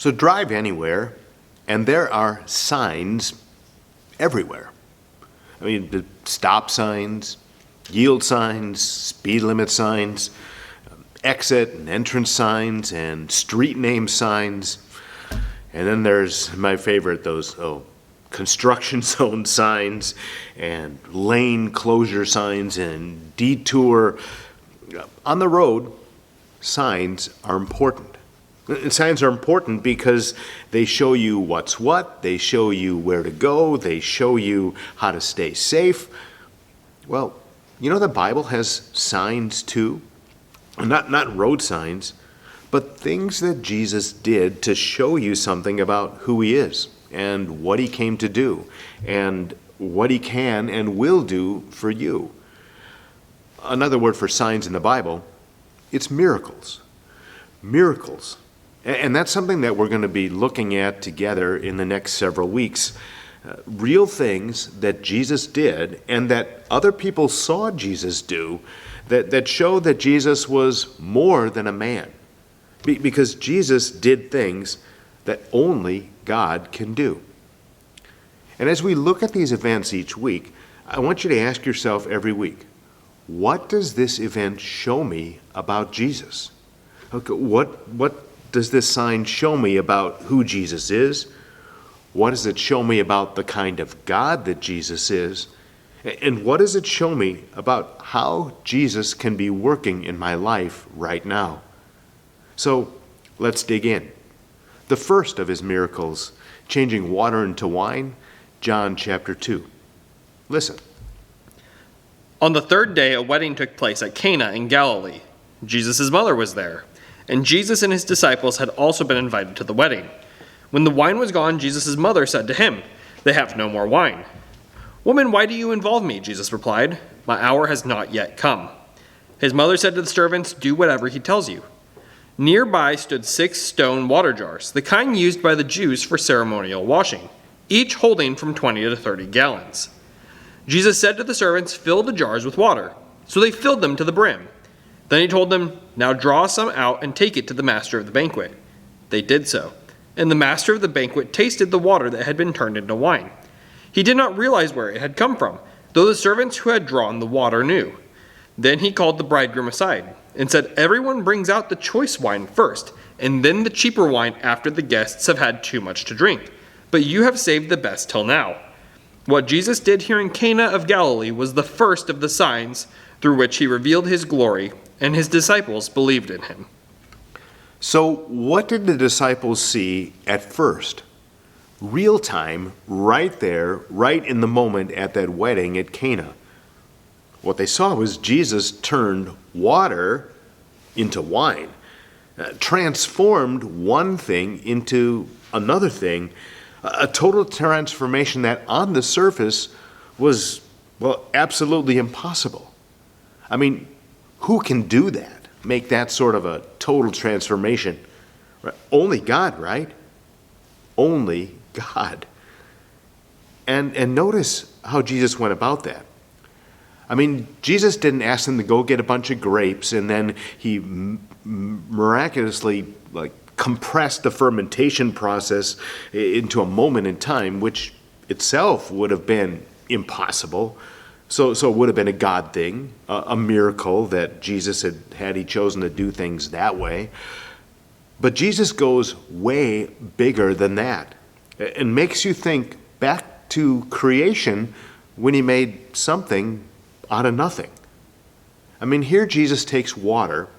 So drive anywhere, and there are signs everywhere. I mean, the stop signs, yield signs, speed limit signs, exit and entrance signs, and street name signs. And then there's my favorite, those construction zone signs and lane closure signs and detour. On the road, signs are important. And signs are important because they show you what's what, they show you where to go, they show you how to stay safe. Well, you know the Bible has signs too. Not road signs, but things that Jesus did to show you something about who he is and what he came to do and what he can and will do for you. Another word for signs in the Bible, it's miracles. Miracles. And that's something that we're going to be looking at together in the next several weeks. Real things that Jesus did and that other people saw Jesus do that show that Jesus was more than a man. Because Jesus did things that only God can do. And as we look at these events each week, I want you to ask yourself every week, what does this event show me about Jesus? Okay, what does this sign show me about who Jesus is? What does it show me about the kind of God that Jesus is? And what does it show me about how Jesus can be working in my life right now? So let's dig in. The first of his miracles, changing water into wine, John chapter 2. Listen. On the third day, a wedding took place at Cana in Galilee. Jesus' mother was there, and Jesus and his disciples had also been invited to the wedding. When the wine was gone, Jesus' mother said to him, "They have no more wine." "Woman, why do you involve me?" Jesus replied. "My hour has not yet come." His mother said to the servants, "Do whatever he tells you." Nearby stood 6 stone water jars, the kind used by the Jews for ceremonial washing, each holding from 20 to 30 gallons. Jesus said to the servants, "Fill the jars with water." So they filled them to the brim. Then he told them, "Now draw some out and take it to the master of the banquet." They did so, and the master of the banquet tasted the water that had been turned into wine. He did not realize where it had come from, though the servants who had drawn the water knew. Then he called the bridegroom aside and said, "Everyone brings out the choice wine first, and then the cheaper wine after the guests have had too much to drink. But you have saved the best till now." What Jesus did here in Cana of Galilee was the first of the signs through which he revealed his glory, and his disciples believed in him. So what did the disciples see at first? Real time, right there, right in the moment at that wedding at Cana. What they saw was Jesus turned water into wine, transformed one thing into another thing, a total transformation that on the surface was, well, absolutely impossible. I mean, who can do that, make that sort of a total transformation? Only God, right? Only God. And notice how Jesus went about that. I mean, Jesus didn't ask them to go get a bunch of grapes and then he miraculously compressed the fermentation process into a moment in time, which itself would have been impossible. So it would have been a God thing, a miracle that Jesus had he chosen to do things that way. But Jesus goes way bigger than that and makes you think back to creation when he made something out of nothing. I mean, here Jesus takes water,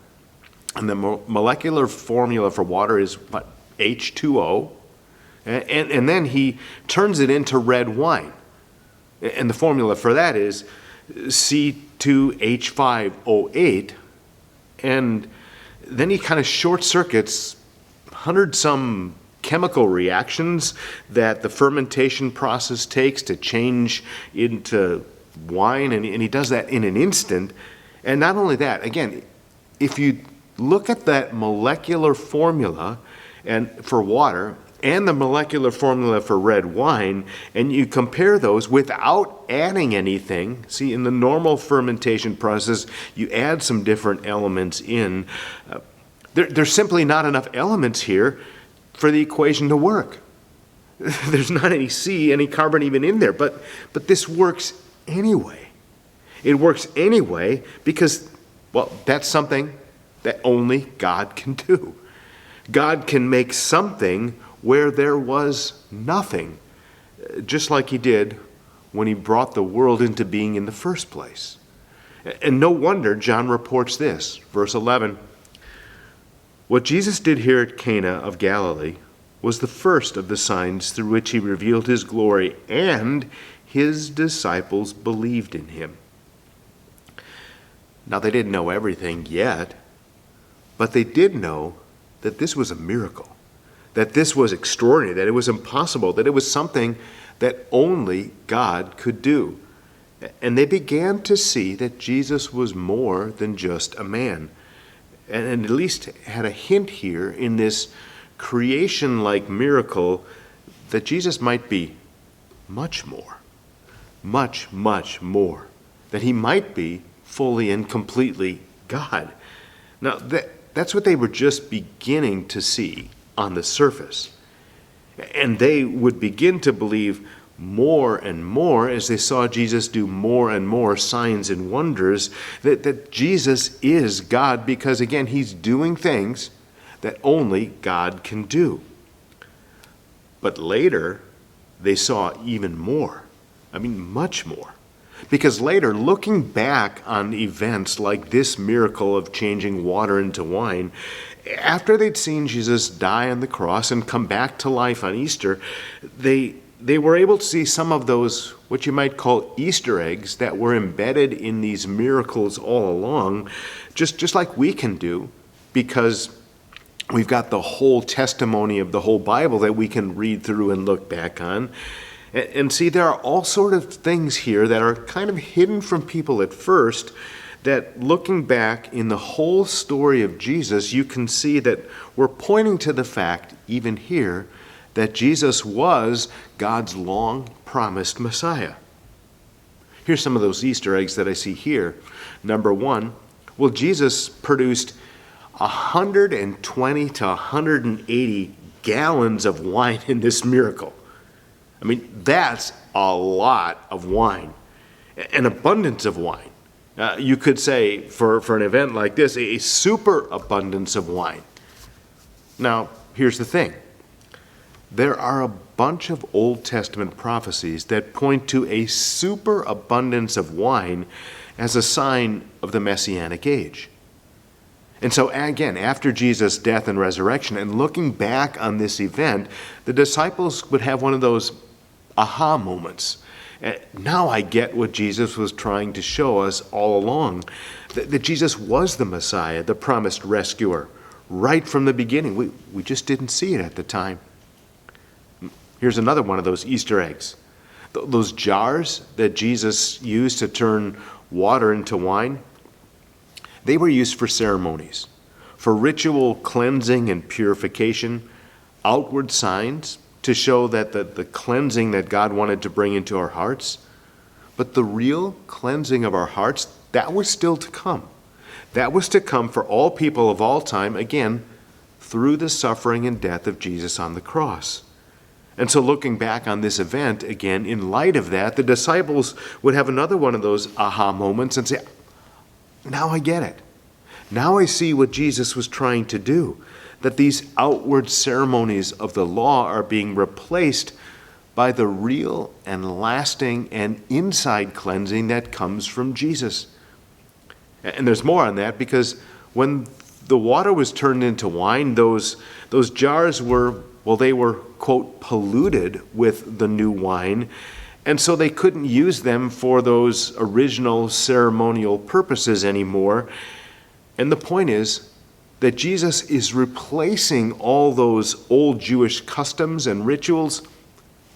and the molecular formula for water is what? H2O. And then he turns it into red wine. And the formula for that is C2H5O8. And then he kind of short circuits 100-some chemical reactions that the fermentation process takes to change into wine, and he does that in an instant. And not only that, again, if you look at that molecular formula and for water and the molecular formula for red wine, and you compare those without adding anything. See, in the normal fermentation process, you add some different elements in. There's simply not enough elements here for the equation to work. There's not any C, any carbon even in there, but this works anyway. It works anyway because, well, that's something that only God can do. God can make something where there was nothing, just like he did when he brought the world into being in the first place. And no wonder John reports this, verse 11. What Jesus did here at Cana of Galilee was the first of the signs through which he revealed his glory, and his disciples believed in him. Now, they didn't know everything yet, but they did know that this was a miracle, that this was extraordinary, that it was impossible, that it was something that only God could do. And they began to see that Jesus was more than just a man, and at least had a hint here in this creation-like miracle that Jesus might be much more, much, much more, that he might be fully and completely God. Now, that's what they were just beginning to see on the surface. And they would begin to believe more and more as they saw Jesus do more and more signs and wonders that Jesus is God, because, again, he's doing things that only God can do. But later, they saw even more. I mean, much more. Because later, looking back on events like this miracle of changing water into wine, after they'd seen Jesus die on the cross and come back to life on Easter, they were able to see some of those, what you might call Easter eggs, that were embedded in these miracles all along, just like we can do, because we've got the whole testimony of the whole Bible that we can read through and look back on. And see, there are all sort of things here that are kind of hidden from people at first, that looking back in the whole story of Jesus, you can see that we're pointing to the fact, even here, that Jesus was God's long-promised Messiah. Here's some of those Easter eggs that I see here. Number one, well, Jesus produced 120 to 180 gallons of wine in this miracle. I mean, that's a lot of wine, an abundance of wine. You could say, for an event like this, a super abundance of wine. Now, here's the thing. There are a bunch of Old Testament prophecies that point to a super abundance of wine as a sign of the Messianic age. And so, again, after Jesus' death and resurrection, and looking back on this event, the disciples would have one of those aha moments. Now I get what Jesus was trying to show us all along, that Jesus was the Messiah, the promised rescuer, right from the beginning. We just didn't see it at the time. Here's another one of those Easter eggs. Those jars that Jesus used to turn water into wine, they were used for ceremonies, for ritual cleansing and purification, outward signs to show that the cleansing that God wanted to bring into our hearts. But the real cleansing of our hearts, that was still to come. That was to come for all people of all time, again, through the suffering and death of Jesus on the cross. And so looking back on this event, again, in light of that, the disciples would have another one of those aha moments and say, now I get it. Now I see what Jesus was trying to do, that these outward ceremonies of the law are being replaced by the real and lasting and inside cleansing that comes from Jesus. And there's more on that, because when the water was turned into wine, those jars were, well, they were, quote, polluted with the new wine, and so they couldn't use them for those original ceremonial purposes anymore. And the point is that Jesus is replacing all those old Jewish customs and rituals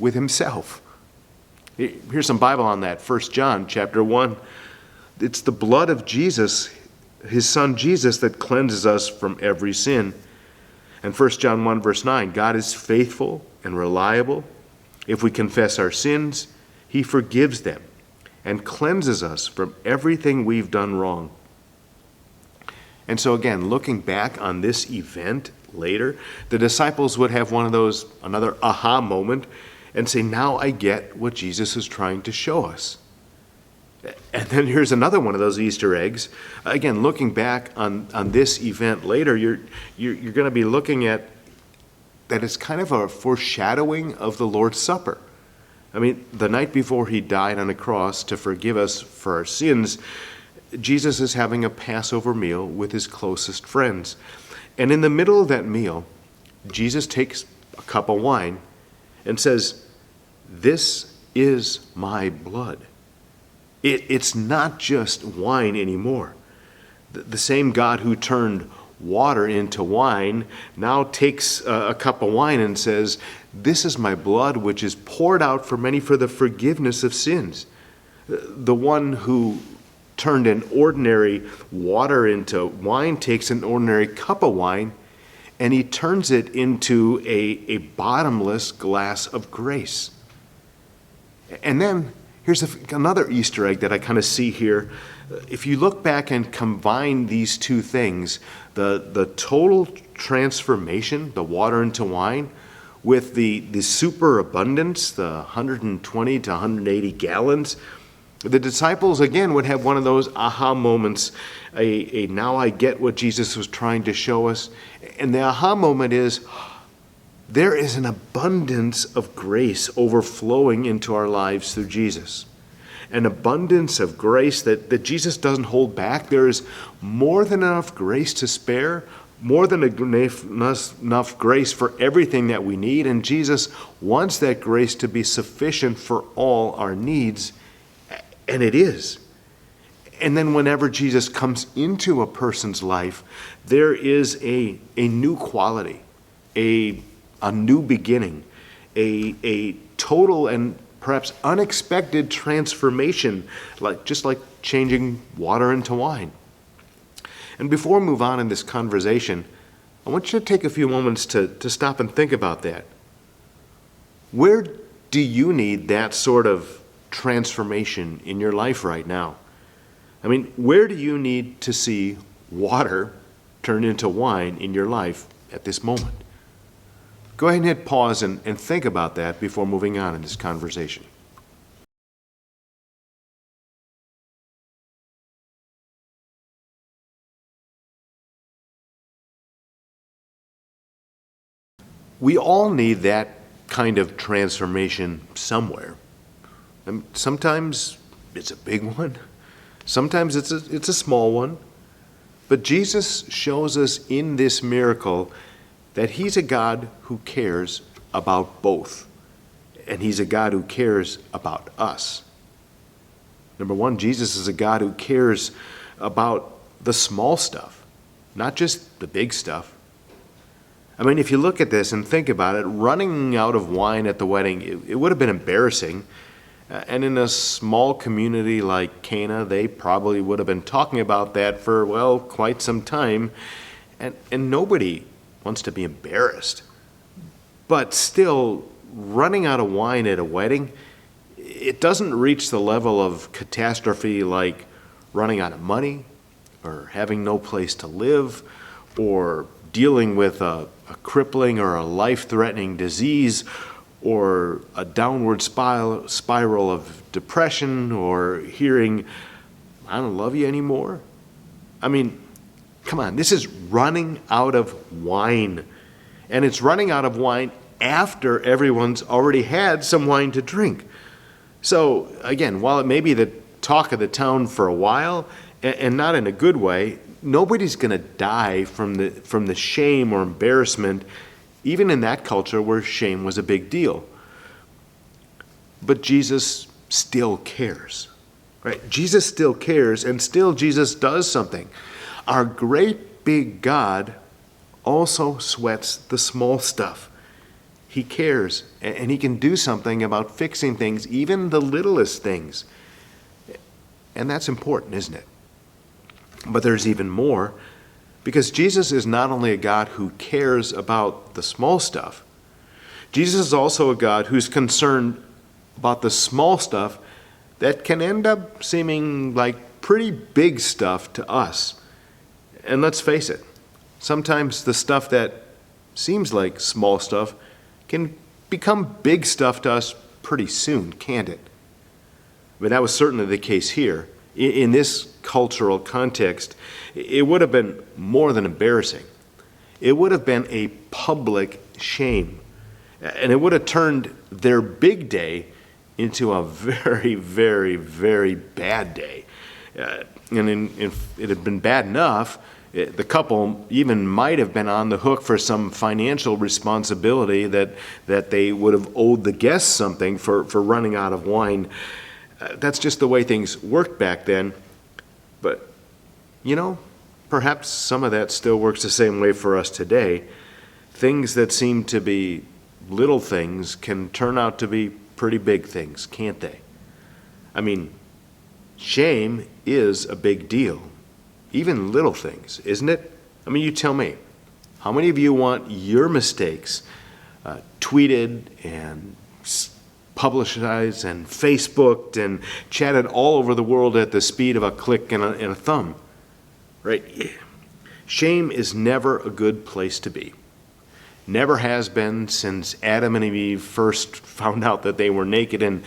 with himself. Here's some Bible on that. 1 John chapter 1. It's the blood of Jesus, his son Jesus, that cleanses us from every sin. And 1 John 1 verse 9, God is faithful and reliable. If we confess our sins, he forgives them and cleanses us from everything we've done wrong. And so again, looking back on this event later, the disciples would have another aha moment and say, now I get what Jesus is trying to show us. And then here's another one of those Easter eggs. Again, looking back on this event later, you're going to be looking at that it's kind of a foreshadowing of the Lord's Supper. I mean, the night before he died on the cross to forgive us for our sins, Jesus is having a Passover meal with his closest friends. And in the middle of that meal, Jesus takes a cup of wine and says, "This is my blood." It's not just wine anymore. The same God who turned water into wine now takes a cup of wine and says, "This is my blood, which is poured out for many for the forgiveness of sins." The one who turned an ordinary water into wine takes an ordinary cup of wine and he turns it into a bottomless glass of grace. And then here's another Easter egg that I kind of see here. If you look back and combine these two things, the total transformation, the water into wine, with the superabundance, the 120 to 180 gallons, the disciples, again, would have one of those aha moments, a now I get what Jesus was trying to show us. And the aha moment is, there is an abundance of grace overflowing into our lives through Jesus. An abundance of grace that Jesus doesn't hold back. There is more than enough grace to spare, more than enough grace for everything that we need. And Jesus wants that grace to be sufficient for all our needs. And it is. And then whenever Jesus comes into a person's life, there is a new quality, a new beginning, a total and perhaps unexpected transformation, just like changing water into wine. And before we move on in this conversation, I want you to take a few moments to stop and think about that. Where do you need that sort of transformation in your life right now? I mean, where do you need to see water turn into wine in your life at this moment? Go ahead and hit pause and think about that before moving on in this conversation. We all need that kind of transformation somewhere. And sometimes it's a big one. Sometimes it's a small one. But Jesus shows us in this miracle that he's a God who cares about both. And he's a God who cares about us. Number one, Jesus is a God who cares about the small stuff, not just the big stuff. I mean, if you look at this and think about it, running out of wine at the wedding, it would have been embarrassing. And in a small community like Cana, they probably would have been talking about that for, well, quite some time. And nobody wants to be embarrassed. But still, running out of wine at a wedding, it doesn't reach the level of catastrophe like running out of money or having no place to live or dealing with a crippling or a life-threatening disease or a downward spiral of depression or hearing, "I don't love you anymore." I mean, come on, this is running out of wine. And it's running out of wine after everyone's already had some wine to drink. So, again, while it may be the talk of the town for a while, and not in a good way, nobody's going to die from the shame or embarrassment, even in that culture where shame was a big deal. But Jesus still cares, right? Jesus still cares, and still Jesus does something. Our great big God also sweats the small stuff. He cares, and he can do something about fixing things, even the littlest things. And that's important, isn't it? But there's even more, because Jesus is not only a God who cares about the small stuff, Jesus is also a God who's concerned about the small stuff that can end up seeming like pretty big stuff to us. And let's face it, sometimes the stuff that seems like small stuff can become big stuff to us pretty soon, can't it? But that was certainly the case here. In this cultural context, it would have been more than embarrassing. It would have been a public shame. And it would have turned their big day into a very, very, very bad day. And if it had been bad enough, the couple even might have been on the hook for some financial responsibility that they would have owed the guests something for running out of wine. That's just the way things worked back then. But, perhaps some of that still works the same way for us today. Things that seem to be little things can turn out to be pretty big things, can't they? I mean, shame is a big deal. Even little things, isn't it? I mean, you tell me. How many of you want your mistakes tweeted and publicized and Facebooked and chatted all over the world at the speed of a click and a thumb? Right? Shame is never a good place to be. Never has been since Adam and Eve first found out that they were naked and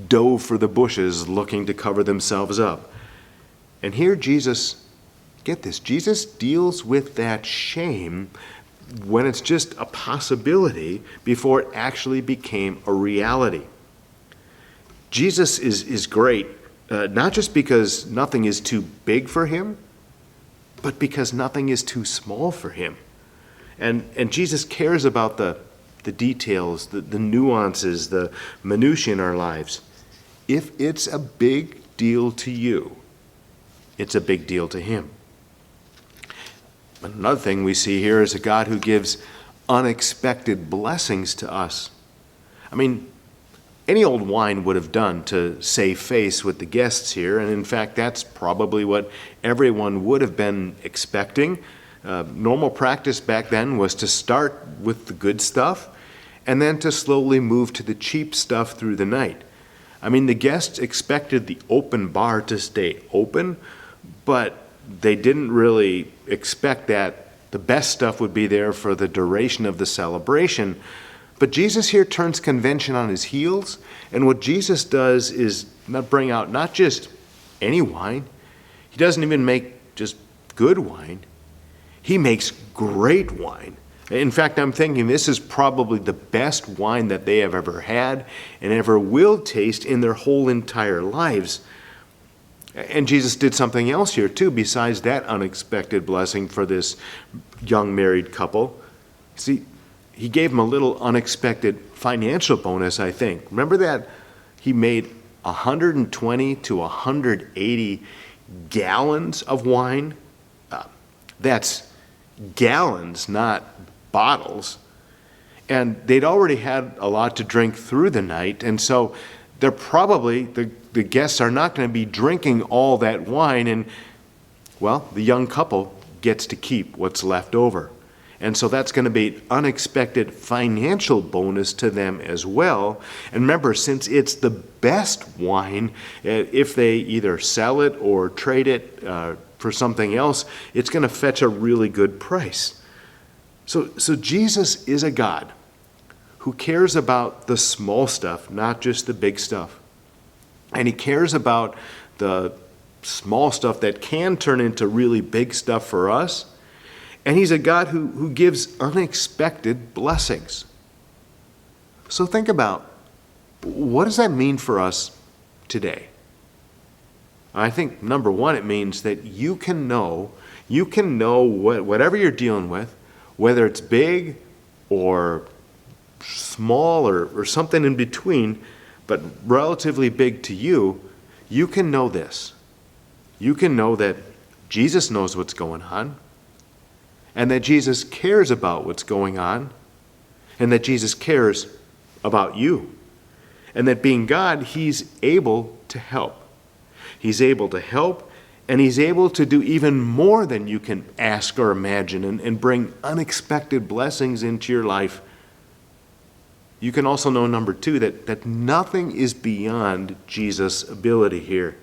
dove for the bushes looking to cover themselves up. And here Jesus, get this, Jesus deals with that shame when it's just a possibility before it actually became a reality. Jesus is great, not just because nothing is too big for him, but because nothing is too small for him. And Jesus cares about the details, the nuances, the minutiae in our lives. If it's a big deal to you, it's a big deal to him. Another thing we see here is a God who gives unexpected blessings to us. I mean, any old wine would have done to save face with the guests here, and in fact, that's probably what everyone would have been expecting. Normal practice back then was to start with the good stuff and then to slowly move to the cheap stuff through the night. I mean, the guests expected the open bar to stay open, but they didn't really expect that the best stuff would be there for the duration of the celebration. But Jesus here turns convention on his heels, and what Jesus does is bring out not just any wine. He doesn't even make just good wine. He makes great wine. In fact, I'm thinking this is probably the best wine that they have ever had and ever will taste in their whole entire lives. And Jesus did something else here too, besides that unexpected blessing for this young married couple. See, he gave them a little unexpected financial bonus, I think. Remember that he made 120 to 180 gallons of wine? That's gallons, not bottles. And they'd already had a lot to drink through the night, and so they're probably, the guests are not going to be drinking all that wine, and, well, the young couple gets to keep what's left over. And so that's going to be an unexpected financial bonus to them as well. And remember, since it's the best wine, if they either sell it or trade it for something else, it's going to fetch a really good price. So Jesus is a God who cares about the small stuff, not just the big stuff. And he cares about the small stuff that can turn into really big stuff for us. And he's a God who gives unexpected blessings. So think about, what does that mean for us today? I think, number one, it means that you can know whatever you're dealing with, whether it's big or small or something in between, but relatively big to you, you can know this. You can know that Jesus knows what's going on, and that Jesus cares about what's going on, and that Jesus cares about you, and that being God, he's able to help. He's able to help, and he's able to do even more than you can ask or imagine and bring unexpected blessings into your life. You can also know, number two, that nothing is beyond Jesus' ability here.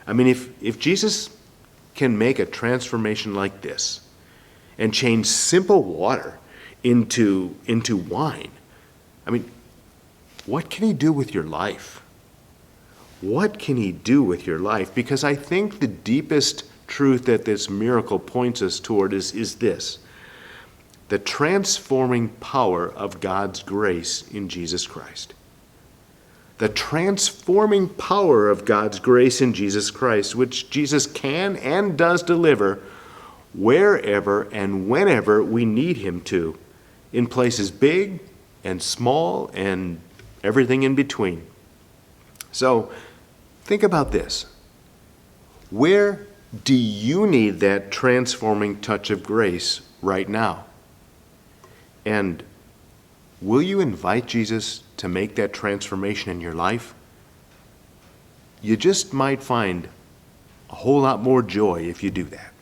I mean, if Jesus can make a transformation like this and change simple water into wine. I mean, what can he do with your life? What can he do with your life? Because I think the deepest truth that this miracle points us toward is this: the transforming power of God's grace in Jesus Christ. The transforming power of God's grace in Jesus Christ, which Jesus can and does deliver wherever and whenever we need him to, in places big and small and everything in between. So, think about this. Where do you need that transforming touch of grace right now? And will you invite Jesus to make that transformation in your life? You just might find a whole lot more joy if you do that.